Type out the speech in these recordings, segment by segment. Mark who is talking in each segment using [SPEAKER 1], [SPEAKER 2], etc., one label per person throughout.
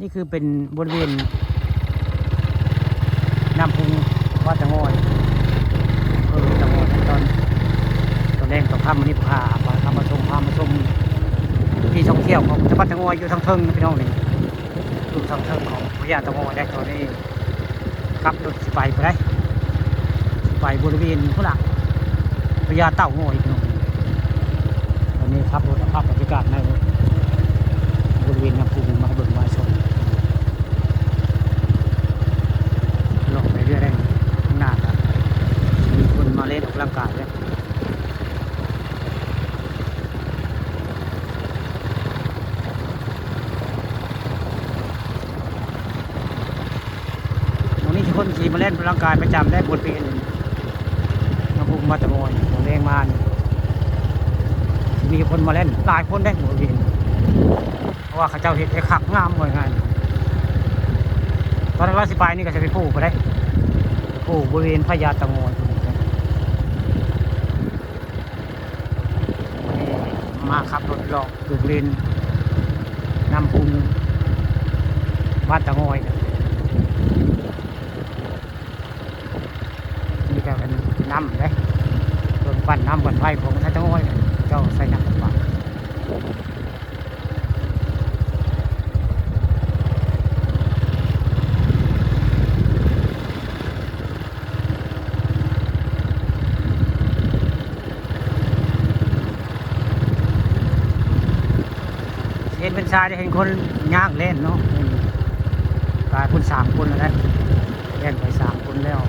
[SPEAKER 1] นี่คือเป็นบริเวณน้ำพุงวัดตะงอยตะงอยตอนแรกตอนค่ำมันนี่พามาชมที่ท่องเที่ยวของจังหวัดตะงอยอยู่ทางเทิงพี่น้องนี่อยู่ทางเทิงของพญาตะงอยได้ตอนนี้ขับรถสิไปได้สิไปบริเวณพุ่นละพญาเต่างอยพี่น้องตอนนี้ขับรถภาพบรรยากาศในบริเวณน้ำพุงมาเบิ่งมาชมลงไปเรื่อยๆข้างหน้าครับมีคนมาเล่นออกกำลังกายด้วยวันนี้คนขี่มาเล่นออกกำลังกายประจำได้บทเพลงน้ำพุงมาตะโกนของแรงมามีคนมาเล่นหลายคนได้บทเพลงเพราะว่าเขาเจ้าเห็นไอ้ขับงามเหมือนกันตอนนั้นว่าสิไปนี่ก็จะไปพูดไปได้พูดบริเวณพญาตะงอยมาขับรถหลอกดูเลนนำพุงบ้านตะงอยนี่ก็เป็นน้ำเลยส่วนปั่นน้ำปั่นไฟของท่านตะงอยเจ้าใส่น้ำปั่นเห็นเป็นชายได้เห็นคนย่างเล่นเนาะกลายคน3 คนแล้วเล่นไป3 คนแล้ว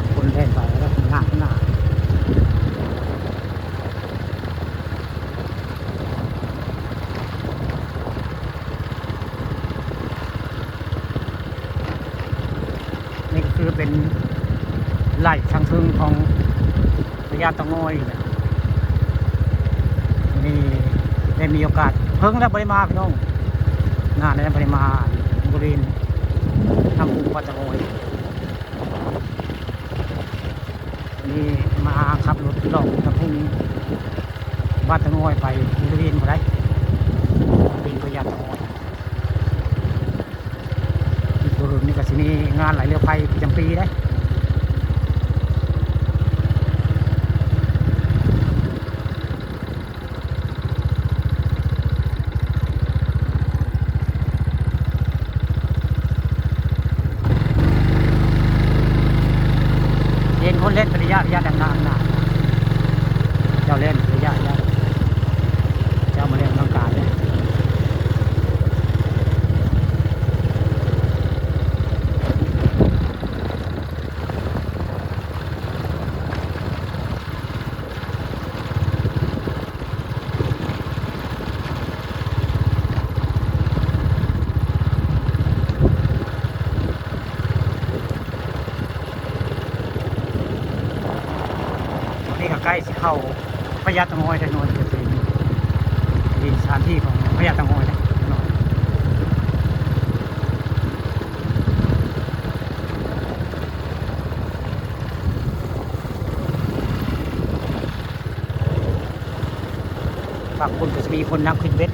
[SPEAKER 1] 3 คนเล่นไปแล้วคนย่างหน้านี่ก็คือเป็นไล่ทางทึงของพญาตะงอยนี่ได้มีโอกาสเพิ่งแล้วบริมาพี่น้องงานได้บริมาบริเวณน้ำพุงวัดตะงอยนี่มาขับรถลองน้ำพุงวัดตะงอยไปบริเวณอะไรเป็นพญาตะงอยอีกบริเวณนี้ก็จะมีงานไหลเรือไฟประจำปีได้คนเล่นระยะดำน้ำเจ้าเล่นระยะเจ้ามาเล่นร่างกายเลยใกล้สิเข้าพญาตะงอยได้หน่อยจะเป็นสถานที่ของพญาตะงอยได้หน่อยฝั่งคนก็จะมีคนนักขึ้นเวท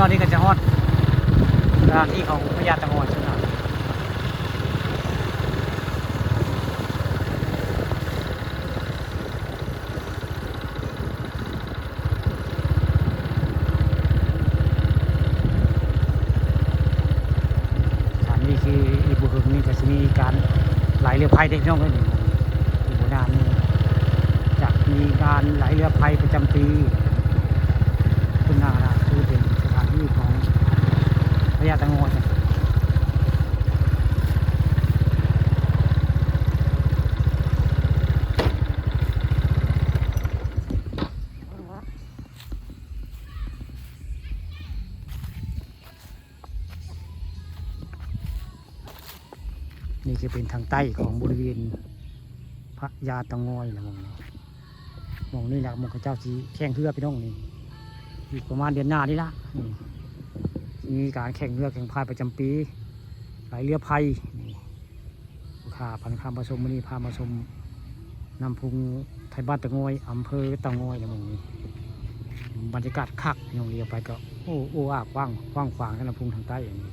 [SPEAKER 1] ตอนนี้ก็จะฮอดสถานที่ของพญาตะงอยใช่ไหมสถานีคืออีบุ เด็กน้องเลยนี่ที่โบราณนี่จะมีการไหลเรือไฟประจำปีคุณนาราคือเป็นสถานที่ของพญาเต่างอยนะนี่คือเป็นทางใต้ของบริเวณพระยาเต่างอยนะมองนี่แหละมองข้าเจ้าสีแข่งเรือไปน้องนี่อีกประมาณเดือนหน้านี่ละนี่มีการแข่งเรือแข่งพายประจำปีไหลเรือไพนี่ข้าพันคำผสมมือนี้พามาชมน้ำพุงไทยบ้านเต่างอยอำเภอเต่างอยนะมองนี่บรรยากาศคักน้องเรียวไปก็โอ้โอ้อากว้างขวางน้ำพุงทางใต้อย่างนี้